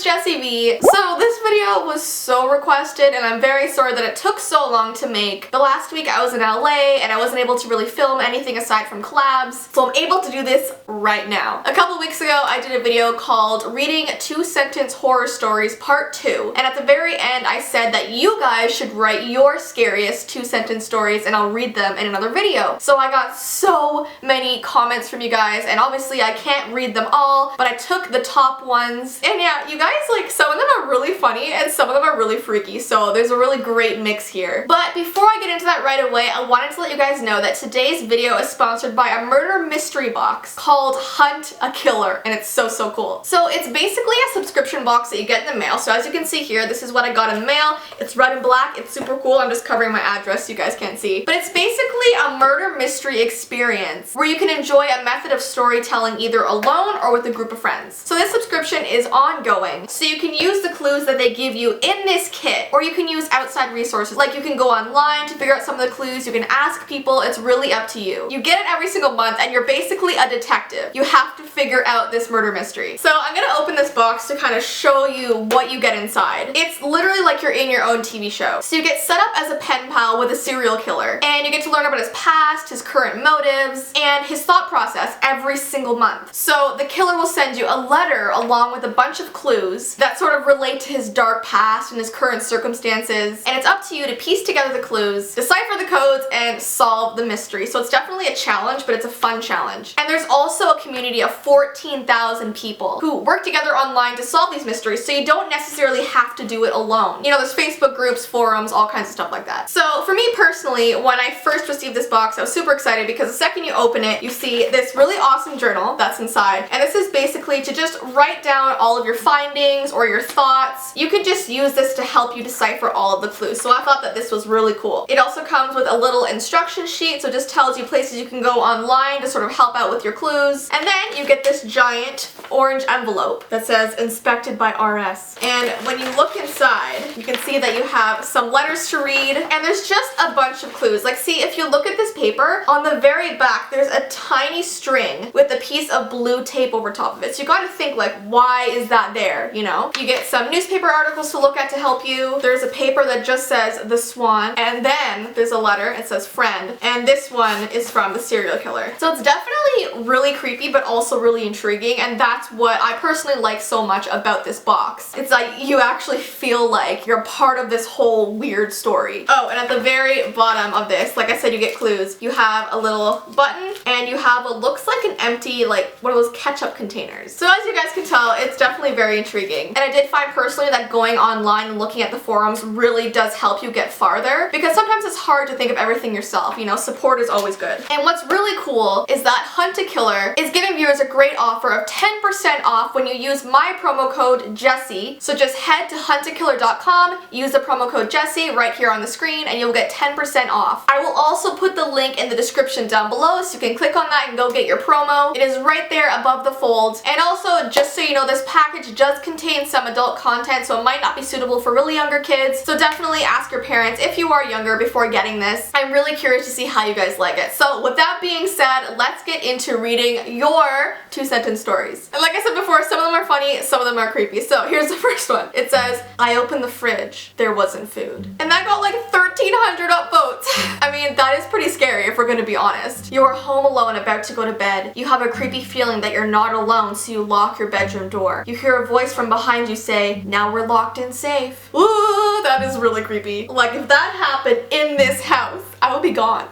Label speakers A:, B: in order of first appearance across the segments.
A: Jessie V. So this video was so requested and I'm very sorry that it took so long to make. The last week I was in LA and I wasn't able to really film anything aside from collabs, so I'm able to do this right now. A couple weeks ago I did a video called Reading 2-Sentence Horror Stories Part 2, and at the very end I said that you guys should write your scariest 2-sentence stories and I'll read them in another video. So I got so many comments from you guys, and obviously I can't read them all, but I took the top ones. And yeah, you guys, like, some of them are really funny and some of them are really freaky, so there's a really great mix here. But before I get into that right away, I wanted to let you guys know that today's video is sponsored by a murder mystery box called Hunt a Killer, and it's so cool. So it's basically a subscription box that you get in the mail. So as you can see here, this is what I got in the mail. It's red and black. It's super cool. I'm just covering my address so you guys can't see. But it's basically a murder mystery experience where you can enjoy a method of storytelling either alone or with a group of friends. So this subscription is ongoing, so you can use the clues that they give you in this kit, or you can use outside resources. Like, you can go online to figure out some of the clues, you can ask people, it's really up to you. You get it every single month and you're basically a detective. You have to figure out this murder mystery. So I'm gonna open this box to kind of show you what you get inside. It's literally like you're in your own TV show. So you get set up as a pen pal with a serial killer, and you get to learn about his past, his current motives, and his thought process every single month. So the killer will send you a letter along with a bunch of clues that sort of relate to his dark past and his current circumstances, and it's up to you to piece together the clues, decipher the codes, and solve the mystery. So it's definitely a challenge, but it's a fun challenge. And there's also a community of 14,000 people who work together online to solve these mysteries, so you don't necessarily have to do it alone. You know, there's Facebook groups, forums, all kinds of stuff like that. So for me personally, when I first received this box, I was super excited because the second you open it, you see this really awesome journal that's inside, and this is basically to just write down all of your findings or your thoughts. You can just use this to help you decipher all of the clues, so I thought that this was really cool. It also comes with a little instruction sheet, so it just tells you places you can go online to sort of help out with your clues. And then you get this giant orange envelope that says inspected by RS. And when you look inside, you can see that you have some letters to read, and there's just a bunch of clues. Like, see, if you look at this paper, on the very back there's a tiny string with a piece of blue tape over top of it. So you gotta think, like, why is that there, you know? You get some newspaper articles to look at to help you. There's a paper that just says The Swan, and then there's a letter, it says friend, and this one is from the serial killer. So it's definitely really creepy but also really intriguing, and that's what I personally like so much about this box. It's like you actually feel like you're part of this whole weird story. Oh, and at the very bottom of this, like I said, you get clues. You have a little button and you have what looks like an empty, like, one of those ketchup containers. So as you guys can tell, it's definitely very intriguing. And I did find personally that going online and looking at the forums really does help you get farther, because sometimes it's hard to think of everything yourself, you know, support is always good. And what's really cool is that Hunt a Killer is giving viewers a great offer of 10% off when you use my promo code Jessie. So just head to huntakiller.com, use the promo code Jessie right here on the screen, and you'll get 10% off. I will also put the link in the description down below, so you can click on that and go get your promo. It is right there above the folds. And also, just so you know, this package does contain some adult content, so it might not be suitable for really younger kids. So definitely ask your parents if you are younger before getting this. I'm really curious to see how you guys like it. So with that being said, let's get into reading your 2-sentence stories. And like I said before, some of them are funny, some of them are creepy. So here's the first one. It says, I opened the fridge, there wasn't food. And that got like 1,300 upvotes. I mean, that is pretty scary if we're gonna be honest. You are home alone about to go to bed. You have a creepy feeling that you're not alone, so you lock your bedroom door. You hear a voice from behind you say, now we're locked in safe. Ooh, that is really creepy. Like, if that happened in this house, I would be gone.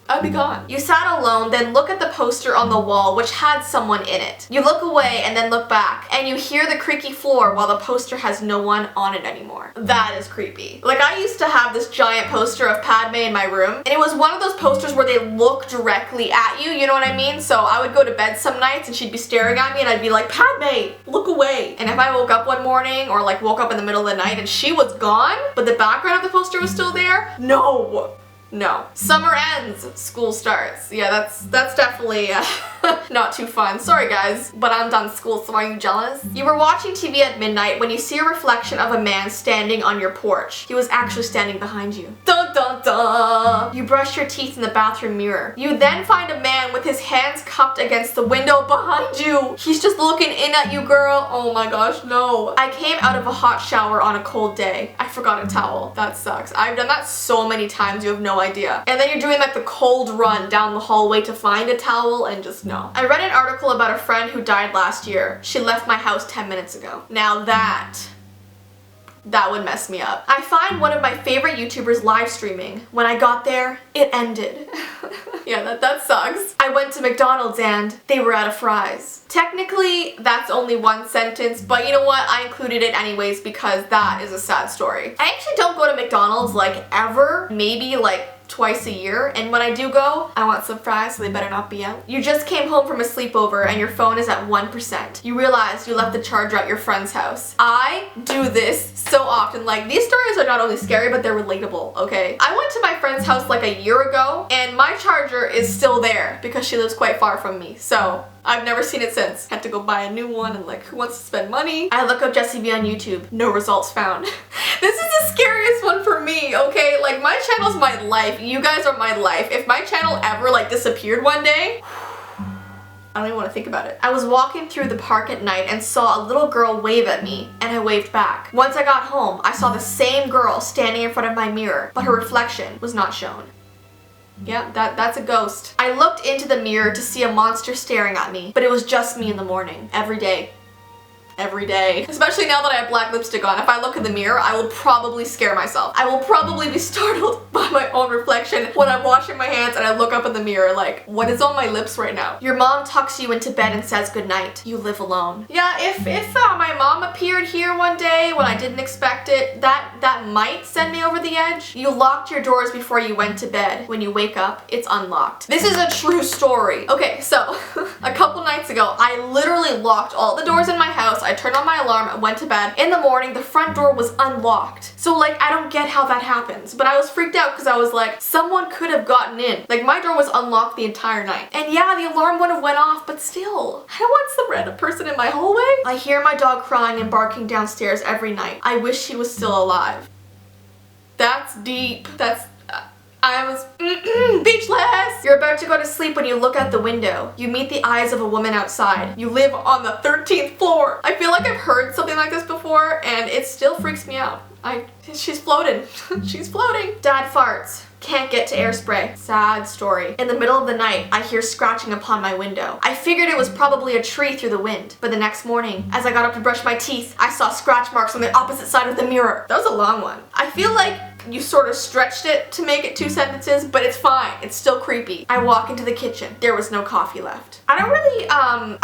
A: I'd be gone. You sat alone, then look at the poster on the wall which had someone in it. You look away and then look back, and you hear the creaky floor while the poster has no one on it anymore. That is creepy. Like, I used to have this giant poster of Padme in my room, and it was one of those posters where they look directly at you, you know what I mean? So I would go to bed some nights and she'd be staring at me and I'd be like, Padme, look away. And if I woke up one morning or like woke up in the middle of the night and she was gone, but the background of the poster was still there, no. Summer ends, school starts. Yeah, that's definitely Not too fun. Sorry guys, but I'm done school, so are you jealous? You were watching TV at midnight when you see a reflection of a man standing on your porch. He was actually standing behind you. Dun dun dun! You brush your teeth in the bathroom mirror. You then find a man with his hands cupped against the window behind you. He's just looking in at you, girl. Oh my gosh, no. I came out of a hot shower on a cold day. I forgot a towel. That sucks. I've done that so many times, you have no idea. And then you're doing like the cold run down the hallway to find a towel and just no. I read an article about a friend who died last year. She left my house 10 minutes ago. Now that would mess me up. I find one of my favorite YouTubers live streaming. When I got there, it ended. Yeah, that sucks. I went to McDonald's and they were out of fries. Technically, that's only one sentence, but you know what? I included it anyways because that is a sad story. I actually don't go to McDonald's like ever, maybe like twice a year, and when I do go, I want some fries, so they better not be out. You just came home from a sleepover and your phone is at 1%. You realize you left the charger at your friend's house. I do this so often. Like, these stories are not only scary, but they're relatable, okay? I went to my friend's house like a year ago, and my charger is still there because she lives quite far from me, so I've never seen it since. Had to go buy a new one and like, who wants to spend money? I look up Jessie B on YouTube. No results found. This is the scariest one for me, okay? Like, my channel's my life. You guys are my life. If my channel ever like disappeared one day, I don't even want to think about it. I was walking through the park at night and saw a little girl wave at me, and I waved back. Once I got home, I saw the same girl standing in front of my mirror, but her reflection was not shown. Yeah, that's a ghost. I looked into the mirror to see a monster staring at me, but it was just me in the morning. Every day. Every day. Especially now that I have black lipstick on. If I look in the mirror, I will probably scare myself. I will probably be startled by my own reflection when I'm washing my hands and I look up in the mirror like, what is on my lips right now? Your mom tucks you into bed and says goodnight. You live alone. Yeah, if my mom appeared here one day when I didn't expect it, that might send me over the edge. You locked your doors before you went to bed. When you wake up, it's unlocked. This is a true story. Okay, so a couple nights ago, I literally locked all the doors in my house. I turned on my alarm and went to bed. In the morning, the front door was unlocked. So like, I don't get how that happens, but I was freaked out because I was like, someone could have gotten in. Like, my door was unlocked the entire night. And yeah, the alarm would have went off, but still, I don't want some random person in my hallway. I hear my dog crying and barking downstairs every night. I wish she was still alive. That's deep. I was speechless. You're about to go to sleep when you look out the window. You meet the eyes of a woman outside. You live on the 13th floor. I feel like I've heard something like this before and it still freaks me out. She's floating. She's floating. Dad farts. Can't get to air spray. Sad story. In the middle of the night, I hear scratching upon my window. I figured it was probably a tree through the wind, but the next morning, as I got up to brush my teeth, I saw scratch marks on the opposite side of the mirror. That was a long one. I feel like you sort of stretched it to make it 2 sentences, but it's fine. It's still creepy. I walk into the kitchen. There was no coffee left. I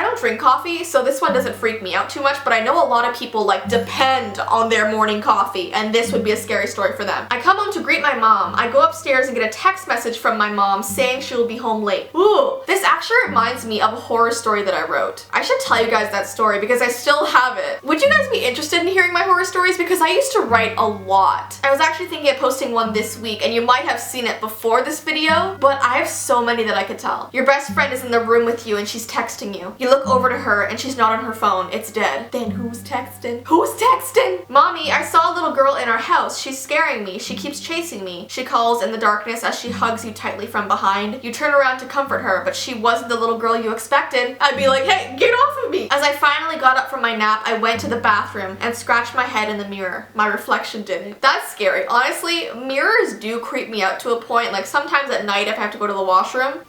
A: don't drink coffee, so this one doesn't freak me out too much, but I know a lot of people like depend on their morning coffee, and this would be a scary story for them. I come home to greet my mom. I go upstairs and get a text message from my mom saying she will be home late. Ooh, this actually reminds me of a horror story that I wrote. I should tell you guys that story because I still have it. Would you guys be interested in hearing my horror stories? Because I used to write a lot. I was actually thinking of posting one this week, and you might have seen it before this video, but I have so many that I could tell. Your best friend is in the room with you and she's texting you. You look over to her and she's not on her phone. It's dead. Then who's texting? Who's texting? Mommy, I saw a little girl in our house. She's scaring me. She keeps chasing me. She calls in the darkness as she hugs you tightly from behind. You turn around to comfort her, but she wasn't the little girl you expected. I'd be like, hey, get off of me. As I finally got up from my nap, I went to the bathroom and scratched my head in the mirror. My reflection didn't. That's scary. Honestly, mirrors do creep me out to a point. Like, sometimes at night if I have to go to the washroom.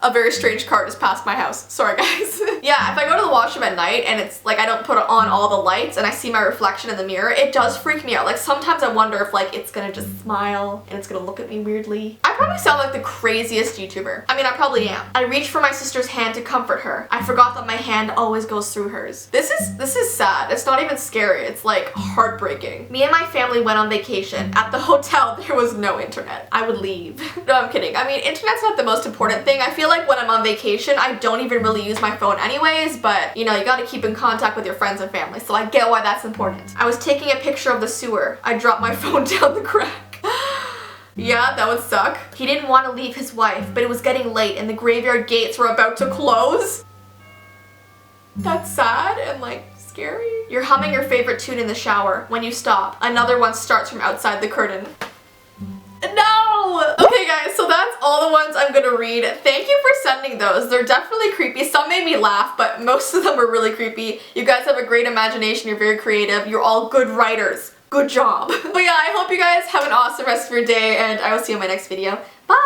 A: A very strange car just passed my house. Sorry guys. Yeah, if I go to the washroom at night and it's like I don't put on all the lights and I see my reflection in the mirror, it does freak me out. Like, sometimes I wonder if like it's gonna just smile and it's gonna look at me weirdly. I probably sound like the craziest YouTuber. I mean, I probably am. I reached for my sister's hand to comfort her. I forgot that my hand always goes through hers. This is sad. It's not even scary. It's like heartbreaking. Me and my family went on vacation. At the hotel, there was no internet. I would leave. No, I'm kidding. I mean, internet's not the most important thing. I feel like when I'm on vacation, I don't even really use my phone anyways, but you know, you gotta keep in contact with your friends and family, so I get why that's important. I was taking a picture of the sewer. I dropped my phone down the crack. Yeah, that would suck. He didn't want to leave his wife, but it was getting late and the graveyard gates were about to close. That's sad and like scary. You're humming your favorite tune in the shower. When you stop, another one starts from outside the curtain. No! Okay guys, so that's all the ones I'm gonna read. Thank you for sending those. They're definitely creepy. Some made me laugh, but most of them were really creepy. You guys have a great imagination. You're very creative. You're all good writers. Good job. But yeah, I hope you guys have an awesome rest of your day, and I will see you in my next video. Bye!